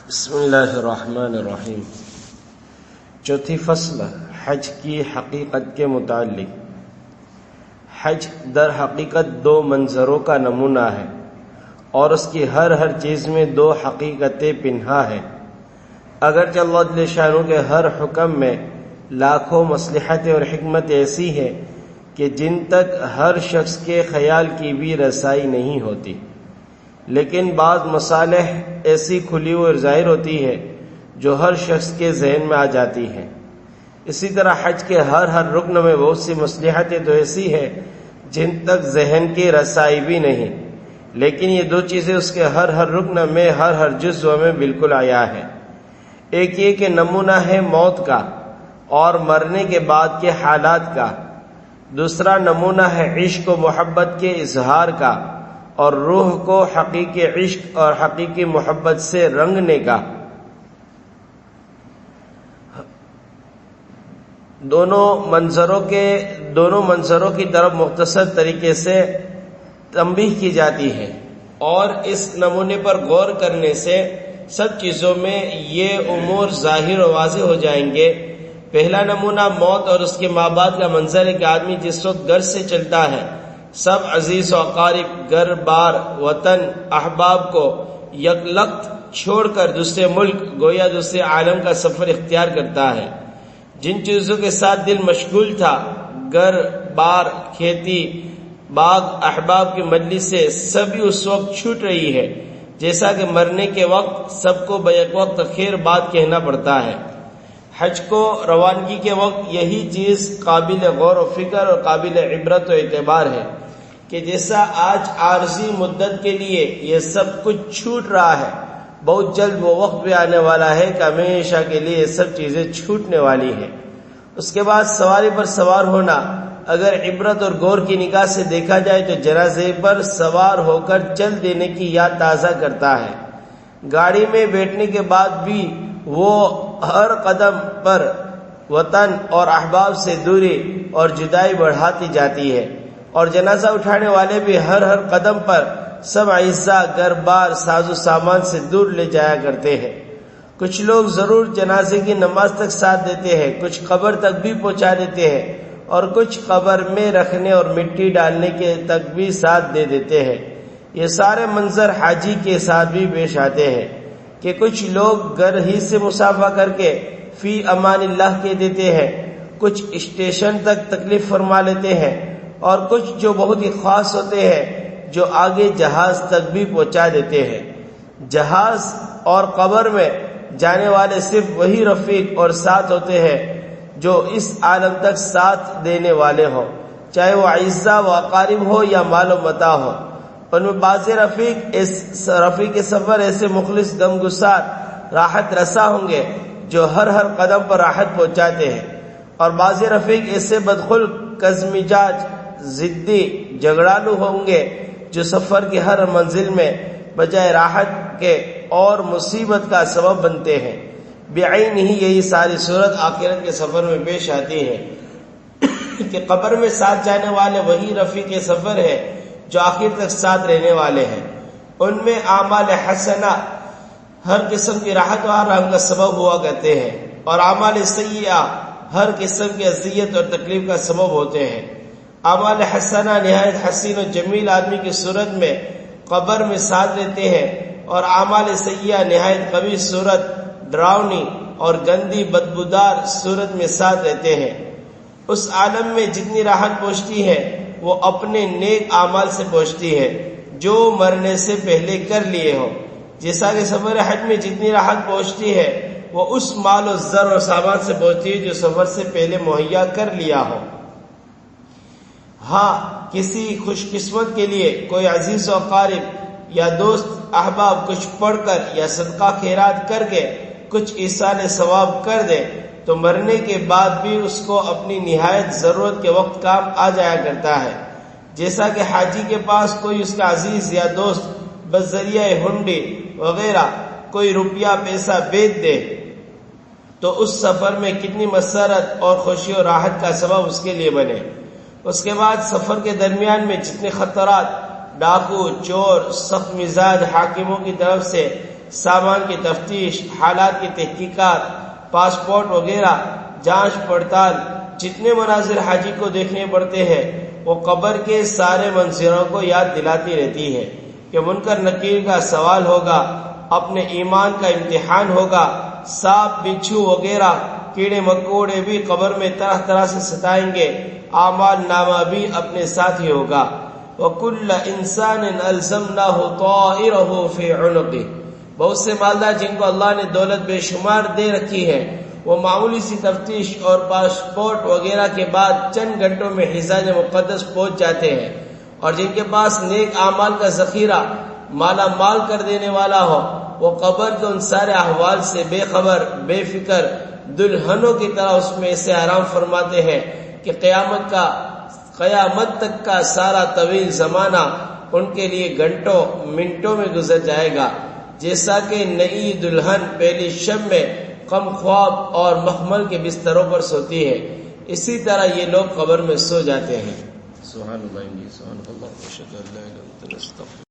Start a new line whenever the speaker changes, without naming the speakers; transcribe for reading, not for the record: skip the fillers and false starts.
بسم اللہ الرحمن الرحیم۔ چوتھی فصل حج کی حقیقت کے متعلق۔ حج در حقیقت دو منظروں کا نمونہ ہے اور اس کی ہر چیز میں دو حقیقتیں پنہا ہے۔ اگرچہ اللہ جل شانہ کے ہر حکم میں لاکھوں مصلحتیں اور حکمت ایسی ہے کہ جن تک ہر شخص کے خیال کی بھی رسائی نہیں ہوتی، لیکن بعض مصالح ایسی کھلی اور ظاہر ہوتی ہے جو ہر شخص کے ذہن میں آ جاتی ہے۔ اسی طرح حج کے ہر رکن میں بہت سی مصلحتیں تو ایسی ہے جن تک ذہن کی رسائی بھی نہیں، لیکن یہ دو چیزیں اس کے ہر رکن میں ہر جزو میں بالکل عیا ہے۔ ایک یہ کہ نمونہ ہے موت کا اور مرنے کے بعد کے حالات کا، دوسرا نمونہ ہے عشق و محبت کے اظہار کا اور روح کو حقیقی عشق اور حقیقی محبت سے رنگنے کا۔ دونوں منظروں کی طرف مختصر طریقے سے تنبیہ کی جاتی ہے، اور اس نمونے پر غور کرنے سے سب چیزوں میں یہ امور ظاہر و واضح ہو جائیں گے۔ پہلا نمونہ موت اور اس کے ماں باپ کا منظر ہے کہ آدمی جس وقت گھر سے چلتا ہے، سب عزیز و اقارب، گھر بار، وطن، احباب کو یکلخت چھوڑ کر دوسرے ملک گویا دوسرے عالم کا سفر اختیار کرتا ہے۔ جن چیزوں کے ساتھ دل مشغول تھا، گھر بار، کھیتی باغ، احباب کی مجلس سے سبھی اس وقت چھوٹ رہی ہے، جیسا کہ مرنے کے وقت سب کو بیک وقت خیر بات کہنا پڑتا ہے۔ حج کو روانگی کے وقت یہی چیز قابل غور و فکر اور قابل عبرت و اعتبار ہے کہ جیسا آج عارضی مدت کے لیے یہ سب کچھ چھوٹ رہا ہے، بہت جلد وہ وقت بھی آنے والا ہے کہ ہمیشہ کے لیے یہ سب چیزیں چھوٹنے والی ہیں۔ اس کے بعد سواری پر سوار ہونا اگر عبرت اور غور کی نگاہ سے دیکھا جائے تو جنازے پر سوار ہو کر چل دینے کی یاد تازہ کرتا ہے۔ گاڑی میں بیٹھنے کے بعد بھی وہ ہر قدم پر وطن اور احباب سے دوری اور جدائی بڑھاتی جاتی ہے، اور جنازہ اٹھانے والے بھی ہر قدم پر سب اعزاء، گھر بار، ساز و سامان سے دور لے جایا کرتے ہیں۔ کچھ لوگ ضرور جنازے کی نماز تک ساتھ دیتے ہیں، کچھ قبر تک بھی پہنچا دیتے ہیں، اور کچھ قبر میں رکھنے اور مٹی ڈالنے کے تک بھی ساتھ دے دیتے ہیں۔ یہ سارے منظر حاجی کے ساتھ بھی پیش آتے ہیں کہ کچھ لوگ گھر ہی سے مسافہ کر کے فی امان اللہ کہہ دیتے ہیں، کچھ اسٹیشن تک تکلیف فرما لیتے ہیں، اور کچھ جو بہت ہی خاص ہوتے ہیں جو آگے جہاز تک بھی پہنچا دیتے ہیں۔ جہاز اور قبر میں جانے والے صرف وہی رفیق اور ساتھ ہوتے ہیں جو اس عالم تک ساتھ دینے والے ہوں، چاہے وہ اعزاء و اقارب ہو یا مال و متاع ہو۔ ان میں بعض رفیق سفر ایسے مخلص غمگسار راحت رسا ہوں گے جو ہر قدم پر راحت پہنچاتے ہیں، اور بعض رفیق ایسے بدخلق، کژمزاج، ضدی، جھگڑالو ہوں گے جو سفر کی ہر منزل میں بجائے راحت کے اور مصیبت کا سبب بنتے ہیں۔ بعین ہی یہی ساری صورت آخرت کے سفر میں پیش آتی ہے کہ قبر میں ساتھ جانے والے وہی رفیق سفر ہے جو آخر تک ساتھ رہنے والے ہیں۔ ان میں اعمال حسنہ ہر قسم کی راحت و آرام کا سبب ہوا کرتے ہیں، اور اعمال سیئہ ہر قسم کی اذیت اور تکلیف کا سبب ہوتے ہیں۔ اعمال حسنہ نہایت حسین و جمیل آدمی کی صورت میں قبر میں ساتھ رہتے ہیں، اور اعمال سیئہ نہایت قبیح صورت، ڈراؤنی اور گندی بدبودار صورت میں ساتھ رہتے ہیں۔ اس عالم میں جتنی راحت پہنچتی ہے وہ اپنے نیک اعمال سے پہنچتی ہے جو مرنے سے پہلے کر لیے ہو، جیسا کہ سفر حج میں جتنی راحت پہنچتی ہے وہ اس مال و زر اور سامان سے پہنچتی ہے جو سفر سے پہلے مہیا کر لیا ہو۔ ہاں، کسی خوش قسمت کے لیے کوئی عزیز و اقارب یا دوست احباب کچھ پڑھ کر یا صدقہ خیرات کر کے کچھ ایصال ثواب کر دے تو مرنے کے بعد بھی اس کو اپنی نہایت ضرورت کے وقت کام آ جایا کرتا ہے۔ جیسا کہ حاجی کے پاس کوئی اس کا عزیز یا دوست بذریعہ ہنڈی وغیرہ کوئی روپیہ پیسہ بیچ دے تو اس سفر میں کتنی مسرت اور خوشی اور راحت کا سبب اس کے لیے بنے۔ اس کے بعد سفر کے درمیان میں جتنے خطرات، ڈاکو، چور، سخت مزاج حاکموں کی طرف سے سامان کی تفتیش، حالات کی تحقیقات، پاسپورٹ وغیرہ، جانچ پڑتال، جتنے مناظر حاجی کو دیکھنے پڑتے ہیں وہ قبر کے سارے منظروں کو یاد دلاتی رہتی ہے کہ منکر نکیر کا سوال ہوگا، اپنے ایمان کا امتحان ہوگا، سانپ بچھو وغیرہ کیڑے مکوڑے بھی قبر میں طرح طرح سے ستائیں گے، اعمال نامہ بھی اپنے ساتھ ہی ہوگا۔ وَكُلَّ إِنسَانٍ أَلْزَمْنَاهُ طَائِرَهُ فِي عُنُقِهِ، بہت سے مالدار جن کو اللہ نے دولت بے شمار دے رکھی ہے، وہ معمولی سی تفتیش اور پاسپورٹ وغیرہ کے بعد چند گھنٹوں میں حجاز مقدس پہنچ جاتے ہیں، اور جن کے پاس نیک اعمال کا ذخیرہ مالا مال کر دینے والا ہو، وہ قبر کے ان سارے احوال سے بے خبر بے فکر دلہنوں کی طرح اس میں اسے آرام فرماتے ہیں کہ قیامت تک کا سارا طویل زمانہ ان کے لیے گھنٹوں منٹوں میں گزر جائے گا، جیسا کہ نئی دلہن پہلی شب میں غم خواب اور مخمل کے بستروں پر سوتی ہے، اسی طرح یہ لوگ قبر میں سو جاتے ہیں۔ سبحان اللہ، سبحان اللہ، اشہد ان لا الہ الا انت، استغفرک۔